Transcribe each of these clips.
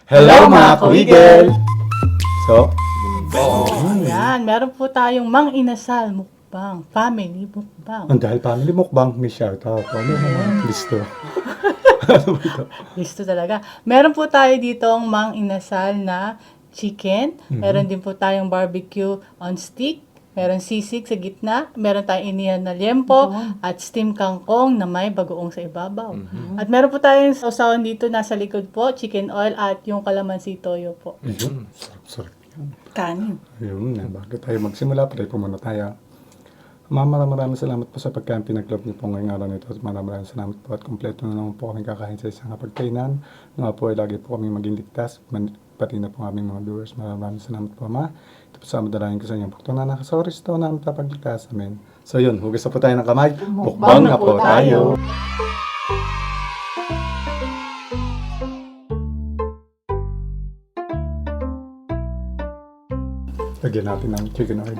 Hello mga kawigel! So, Ayan, meron po tayong Mang Inasal mukbang, family mukbang. dahil family mukbang, may shoutout. Ano naman, listo. Listo talaga. Meron po tayo ditong Mang Inasal na chicken. Meron din po tayong barbecue on stick. Meron sisig sa gitna. Meron tayong inihan na liempo at steam kangkong na may bagoong sa ibabaw. At meron po tayong sausawan dito nasa likod po, chicken oil at yung kalamansi toyo po. Ayun, sarap-sarap yan. Kanin. Ayun, bago tayo magsimula, pray po muna tayo. Maraming salamat po sa pagkain pinaglob niyo po ngayong araw nito. Maraming salamat po at kompleto na naman po kami kakain sa isang pagkainan. Nga po ay lagi po kami maging ligtas, pati na po aming mga viewers. Maraming salamat po, Ma. Ito po sa madalangin ko sa inyo. Pagtungan na sa oras ito na tapagligtas. Amen. So yun, hugas na po tayo ng kamay. Mukbang na po tayo. Lagyan natin ng chicken oil.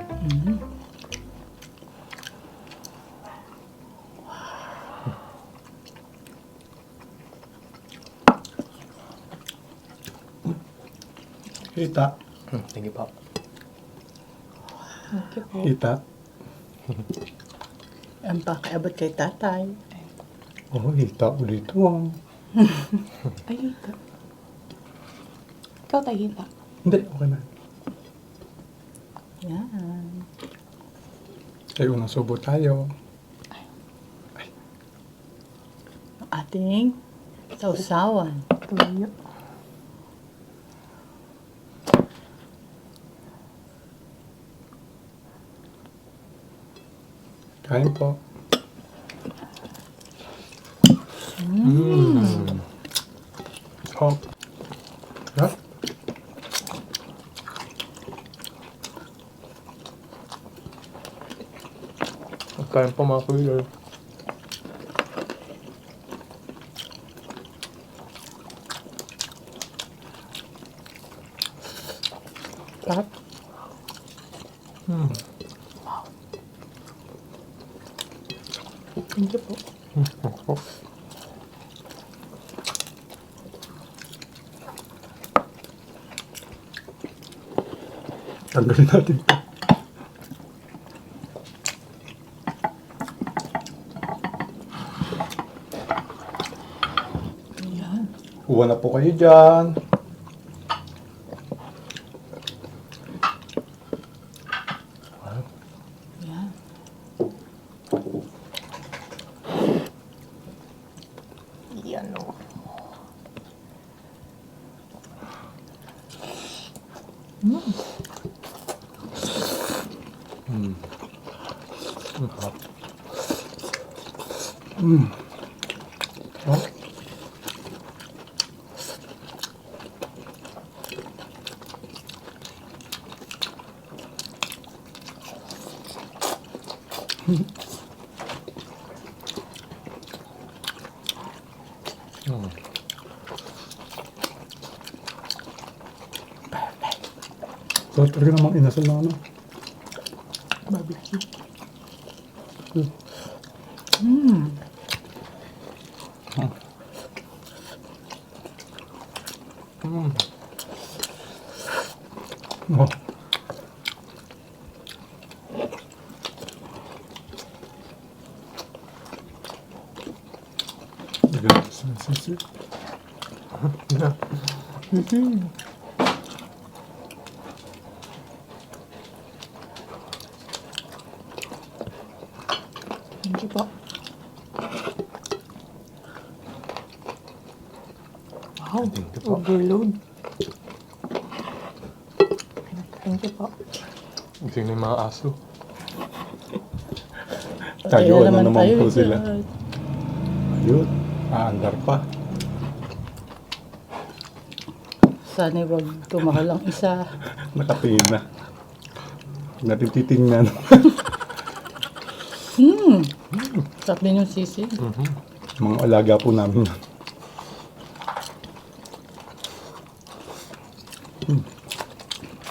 Hita. Thank you po. Hita. Ang pakiabot kay tatay. Oh, hita ulit ito. Ay, hita. Ikaw tayo hita. Hindi, okay na. Yan. Ay, unang subo tayo. Ang ating sausawan. Tuyo. Kain po. Oh. Ha? Kain po mga kuya. Sarap. Thank you po. Tanggalin natin ito. Yan. Uwa na po kayo dyan. Yan. Yan o. Oh. So, talaga namang inasal na ano. Barbecue. Oh. Lagyan natin sa sisig. Thank you po. Wow. Thank you po. Overload. Thank you po. Gising na yung mga aso. Tayo na naman tayo po sila. dyan. Ayun, aandar pa. Sana wag tumahal ang isa. Nakatingin na. Huwag natin titingnan. Sarap din yung sisig. Mga alaga po namin.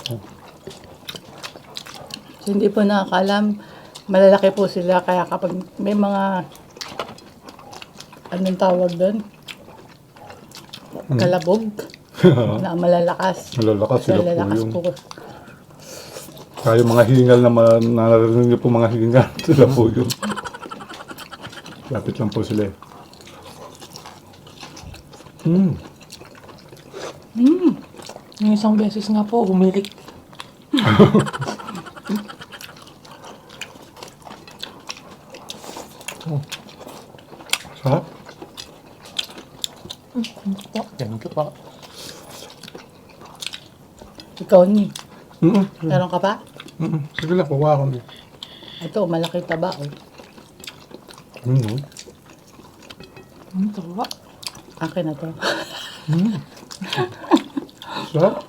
So, hindi po nakakalam, malalaki po sila. Kaya kapag may mga anong tawag doon? Kalabog. Na malalakas. Malalakas sila po Malalakas yun. po. Kaya yung mga hingal na naririnig niyo po mga hingal, sila po yun. Lapit lang po sila eh. Yung isang beses nga po, humilik. Sarap. Thank you po. Ikaw ni. Mm-mm. Meron ka pa? Sige lang, kuha ko niyo. Ito, malaki taba. Oh. Tawa. Akin na to. Sarap.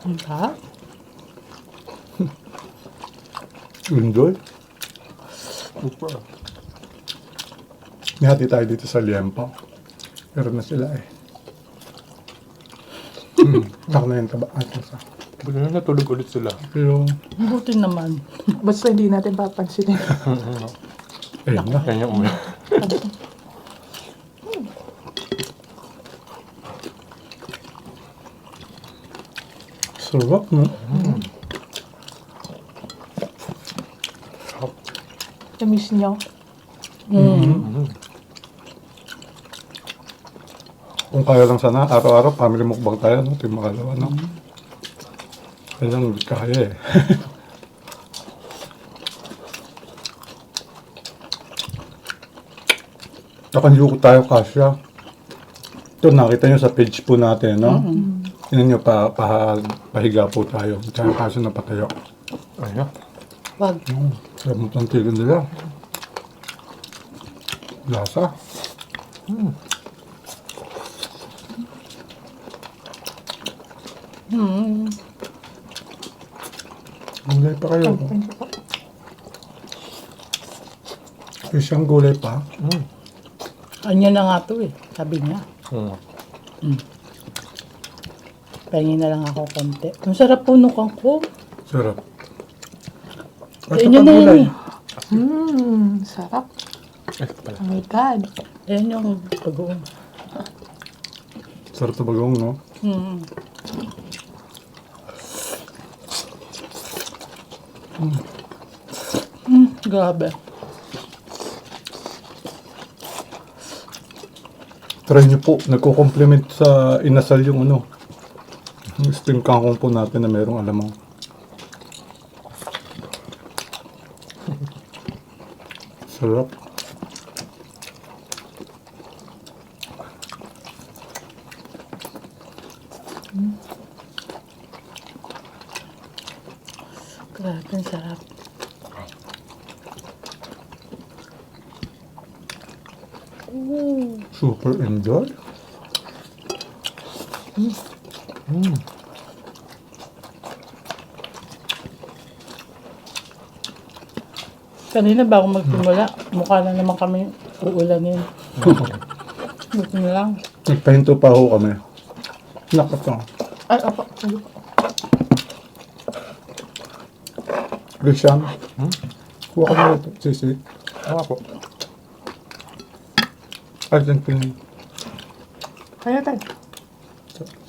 Ang sarap. Enjoy. Super. Nihati tayo dito sa Liempo. Pero na sila eh. Ako na yung taba. Sa. Bigla na natulog ulit sila. Pero, Buti naman. Basta hindi natin papansinin. ayun na. Kanya umuwi. Sarap, no? Na-miss niyo. Kung kaya lang sana, araw-araw, family mukbang tayo, no? Ito yung makalawa, no? Kaya lang, hindi kaya eh. Nakanyuko tayo kasya. Ito, nakita nyo sa page po natin, no? Tingnan nyo, pahiga po tayo. Kaya kasya na patayo. Ayun. Wag. Sarap mo ng tigan nila. Lasa. Gulay pa kayo. Thank you po. Isang gulay pa. Anya na nga to eh. Sabi niya. Pahingin na lang ako konti. Ang sarap po nung kangkong. Sarap. Ayun yun na yan eh. Sarap. Ay, pala. Oh my God. Ayan yung pag-uong. Sarap na bagong, no? Grabe. Try nyo po. Nagko-complement sa inasal yung ano. Yung steam kangkong po natin na merong alamang. Sarap. Grabe, ang sarap. Super enjoy. Kanina bago magsimula, mukha na naman kami uulanin. Buti na lang. Nagpahinto pa ho kami. Nakata. Ay, opo. Thank you po. Risham. Kuha ka na ito. Sisi. Tama po. Argentine. Kaya tayo.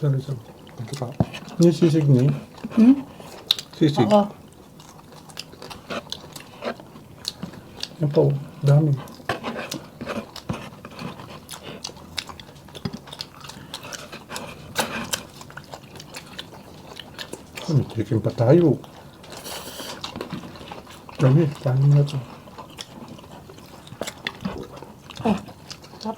Sorry, sorry. Thank you po. Yung sisig niya. Sisig. Oo. Yan po. Dami. Chicken pa tayo. Dami. Paano na ito? Sarap.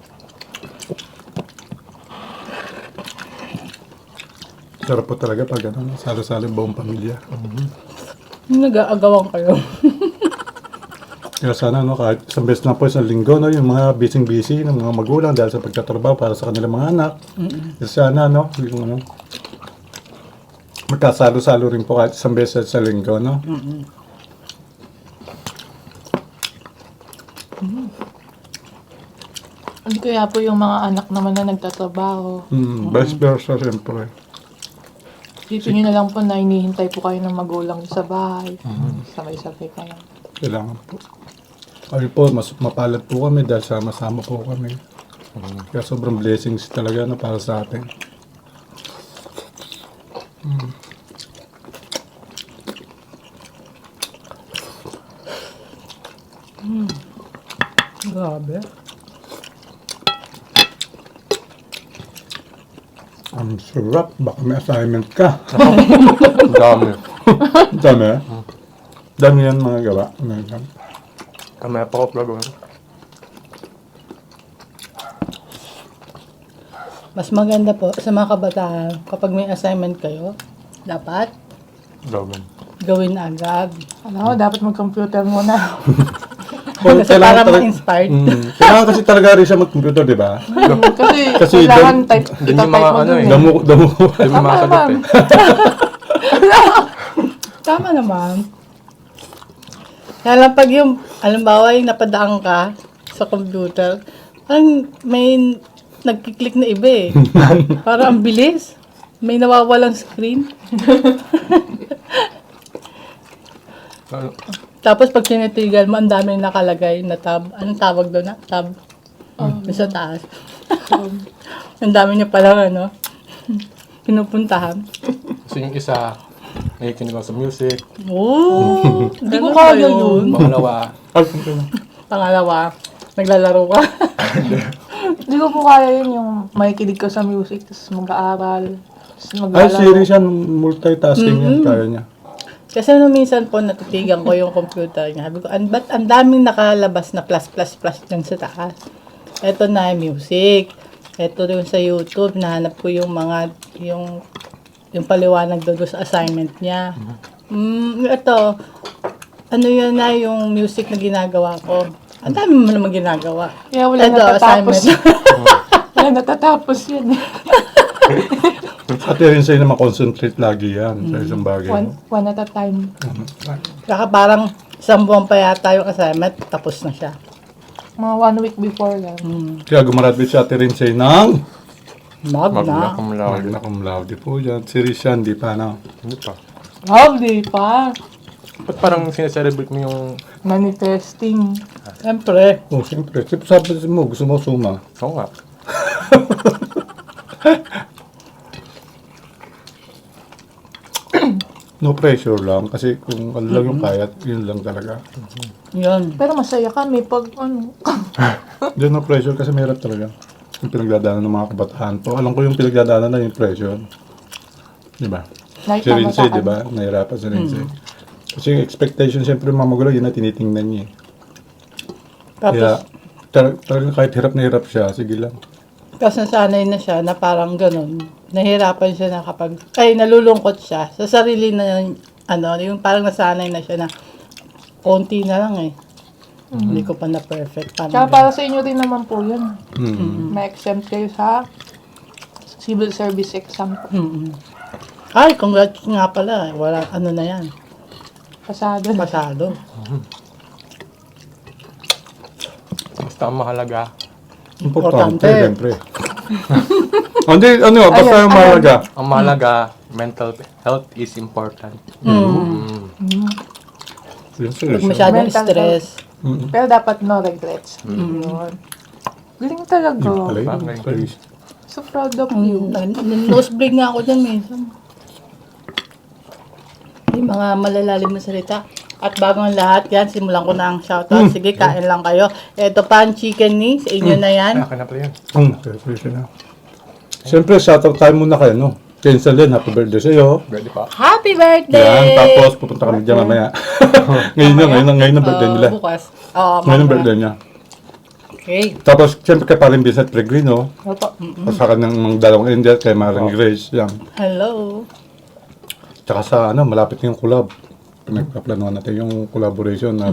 Sarap po talaga pag ano, salo-salo yung buong pamilya. Nag-aagawan kayo. Kaya sana no, kahit isang beses na po isang linggo, no, yung mga busy-busy ng mga magulang dahil sa pagtatrabaho para sa kanilang mga anak. Sana no, yung ano, magkasalo-salo rin po kahit isang beses sa linggo, no? Hindi kaya po yung mga anak naman na nagtatrabaho. Vice versa, siyempre. Isipin nyo na lang po na inihintay po kayo ng magulang nyo sa bahay. Sabay-sabay kayo. Kailangan po. Ay po, mas mapalad po kami dahil sama-sama po kami. Kaya sobrang blessings talaga na para sa atin. Grabe. Ang sarap. Baka may assignment ka. Ang dami. Dami eh. Dami yan mga gawa. Kamaya pa ko vlog. Mas maganda po sa mga kabataan, kapag may assignment kayo, dapat Dami. gawin agad. Ano, dapat mag-computer muna. Kasi para ma-inspired. Kailangan kasi talaga rin siya mag-computer, di ba? Kasi kailangan dam- type, Yun yung itatype mga mo ano dun eh. eh. Damo. Hindi mo masagot eh. Tama naman. Kaya lang pag yung, alimbawa yung napadaan ka sa computer, parang may nagkiklik na iba eh. Parang ang bilis. May nawawalang screen. Ano? Tapos pag sinitigan mo, ang dami nakalagay na tab. Anong tawag doon na? Tab. Doon sa taas. Ang dami niya palang ano, pinupuntahan. Kasi yung isa, nakikinig ako sa music. Oh, Hindi ko kaya yun. Pangalawa, Pangalawa, naglalaro ka. Hindi ko po kaya yun yung makikinig ko sa music, tapos mag-aaral, tapos Ay, maglalaro. series yan. Multitasking yan. Kaya niya. Kasi nung minsan po natitigan ko yung computer niya. Sabi ko, ba't ang daming nakalabas na plus dyan sa taas? Ito na music. Ito yung sa YouTube, nahanap ko yung mga, yung paliwanag doon sa assignment niya. Ito, ano yun na yung music na ginagawa ko. Ang dami mo naman ginagawa. Kaya wala Ito, natatapos. assignment. Wala natatapos yan. At rin sa'yo na makonsentrate lagi yan sa isang bagay. One at a time. Kaka parang isang buwan pa yata yung assignment, tapos na siya. Mga 1 week before lang. Kaya gumaradwit si Ate Rinse ng magna Magna. cum laude. magna cum laude po yan. Series yan, di pa na. Hindi pa. Lovely pa. Ba't parang sineselebrate mo yung... Manifesting. Siyempre. Oh, siyempre. Sabi mo, gusto mo suma. Oo nga. No pressure lang. Kasi kung ano lang yung kaya, yun lang talaga. Yun. Pero masaya kami pag ano. Diyan no pressure kasi mahirap talaga. Yung pinagdadaanan ng mga kabataan po. Alam ko yung pinagdadaanan na yung pressure. Di ba? Si Rinse, di ba? Nahirapan si Rinse. Kasi yung expectation, siyempre yung mga magulo, yun na tinitingnan niya. Kaya, Tapos, talagang kahit hirap na hirap siya, sige lang. kasi nasanay na siya na parang ganun. Nahirapan siya na kapag, nalulungkot siya. Sa sarili na, yung parang nasanay na siya na, konti na lang eh. Hindi ko pa na perfect. Kaya para sa inyo rin naman po yun. Ma-exempt kayo sa civil service exam. Ay, congrats nga pala. Wala, ano na yan. Pasado. Pasado. Basta ang mahalaga. Importante, Importante. siyempre. Hindi, basta yung mahalaga. Ang mahalaga, mental health is important. Yun, Huwag seryoso. masyadong Mental stress. Pero dapat no regrets. Yun. Galing talaga. Yun pala yun. Bagay. Seryoso. So proud of you. Nose-break nga ako dyan minsan. Yung mga malalalim na salita. At bago ang lahat yan, simulan ko na ang shoutout. Sige, kain lang kayo. Ito pa ang chicken ni, sa inyo na yan. Akin na pala yun. Seryoso na. Siyempre, shoutout tayo muna kayo, no? Kenzel, happy birthday sa'yo. Ready pa? Happy birthday! Yan, tapos pupunta kami dyan mamaya. ngayon ang birthday nila. Bukas. Oo, Ngayon ang mamaya. birthday niya. Okay. Tapos, siyempre kay Paring Vincent Peregrino, Opo. at sa kanyang dalawang angel, kay Maring Grace, yan. Hello. Tsaka sa, malapit na yung collab. Pinagpaplanuhan natin yung collaboration na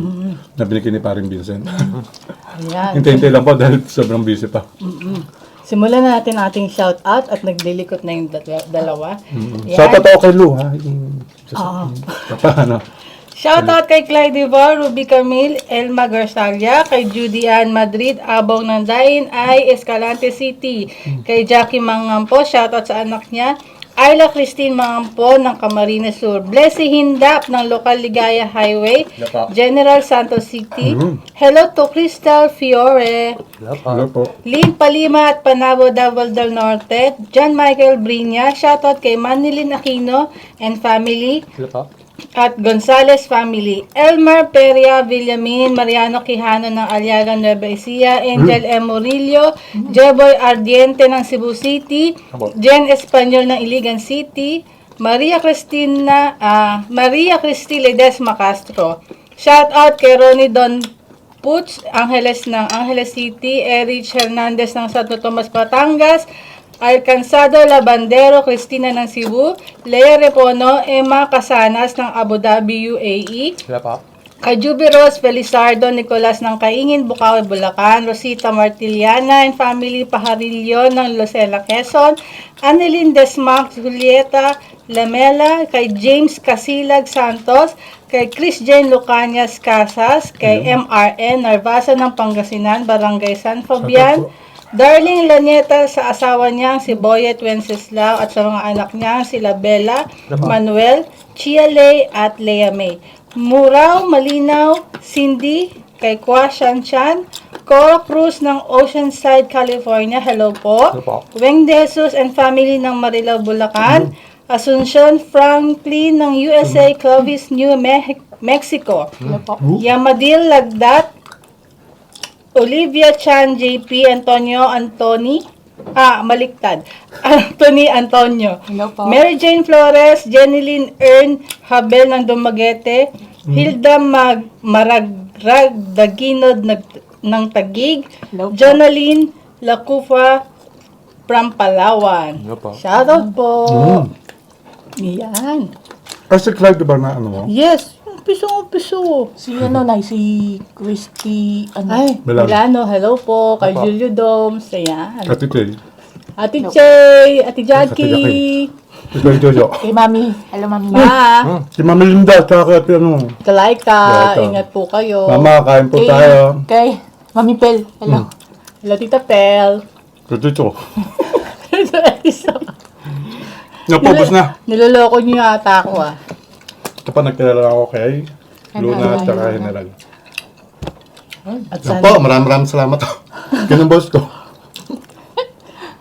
binigay ni Paring Vincent. Ayan. Hintay-hintay lang po dahil sobrang busy pa. Simulan na natin ating shoutout at naglilikot na yung dalawa. Ayan. Shoutout ako kay Lou, ha? Yung, paano? Shoutout kay Clyde Ivar, Ruby Camille, Elma Garsalia, kay Judy Ann Madrid, Abong Nandain, ay Escalante City. Kay Jackie Mangampo, shoutout sa anak niya, Ayla Christine Mangampo ng Camarines Sur. Blessy Hindap ng Local Ligaya Highway, Yapa. General Santos City. Hello to Crystal Fiore. Hello po. Lynn Palima at Panabo Davao del Norte. John Michael Brinya. Shoutout kay Manilin Aquino and family. At Gonzales family. Elmer Peria Villamin, Mariano Quijano ng Aliaga Nueva Ecija, Angel M. Murillo, Jeboy Ardiente ng Cebu City, Jen Espanyol ng Iligan City, Maria Cristy Ledesma Castro. Shout out kay Ronnie Don Puch, Angeles ng Angeles City, Erich Hernandez ng Santo Tomas, Batangas, Alcanzado Labandero, Cristina ng Cebu, Lea Repono, Emma Casanas ng Abu Dhabi, UAE, Kajubi Rose Felizardo, Nicolas ng Kaingin, Bukawi, Bulacan, Rosita Martiliana and family Pajarillo ng Lucena, Quezon, Annelyn Desmac, Julieta Lamela, kay James Casilag Santos, kay Chris Jane Lucanias Casas, kay MRN Narvasa ng Pangasinan, Barangay San Fabian, Darling Laneta sa asawa niyang si Boyet Wenceslao at sa mga anak niyang sila Bella, Manuel, Chia Lei at Lea May. Murao Malinaw, Cindy, kay Kwa Shanshan, Cora Cruz ng Oceanside, California, hello po. Weng De Jesus and family ng Marilao, Bulacan. Asuncion Franklin ng USA, Clovis, New Mexico. Yamadil Lagdat, Olivia Chan, JP, Antonio, maliktad. Anthony Antonio. Hello po. Mary Jane Flores, Jeneline Ern Habel ng Dumaguete, Hilda Maragrag Daginod ng Tagig, Hello po. Jonaline Lacufa from Palawan. Shoutout po. Yan. Kasi Clive, di ba na ano mo? Yes, piso. Si si Christy, Ay, Milano. Milano, hello po. Kay Opo. Julio Doms, ayan. Ate Tay. Ate Chay, Ate Jackie. Ate Ikaw, Jojo. kay Mami. Hello, Mami. Ma, Si Mama Linda, tsaka kay ano. Kalaika, Kalaika. ingat po kayo. Mama, kain po tayo. Kay Mami Pel. Hello. Hello, Tita Pel. Jojo. Napubos na. Niloloko niyo yata ako ah. Ito pa nagkilala ako kay Luna at saka General. At Yan sana, po, maraming salamat. Ganun boss ko.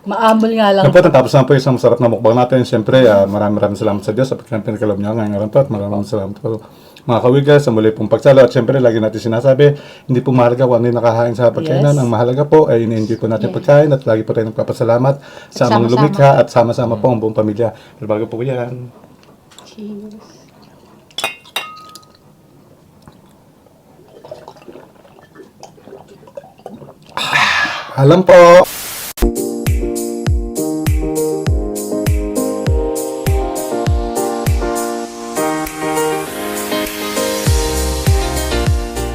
maamol nga lang. Yan po, natapos na po isang masarap na mukbang natin. Siyempre, maraming salamat sa Diyos sa pinagkaloob niya ngayong araw at maraming salamat po mga kawigas sa muli pong pagsalo. At siyempre, lagi natin sinasabi, hindi po mahalaga kung ano yung nakahain sa pagkainan. Yes. Ang mahalaga po ay ini-enjoy po natin pagkain at lagi po tayo nagpapasalamat sa amang Sama-sama. lumikha at sama-sama po ang buong pamilya. Pero bago po yan. Cheers. Alam po!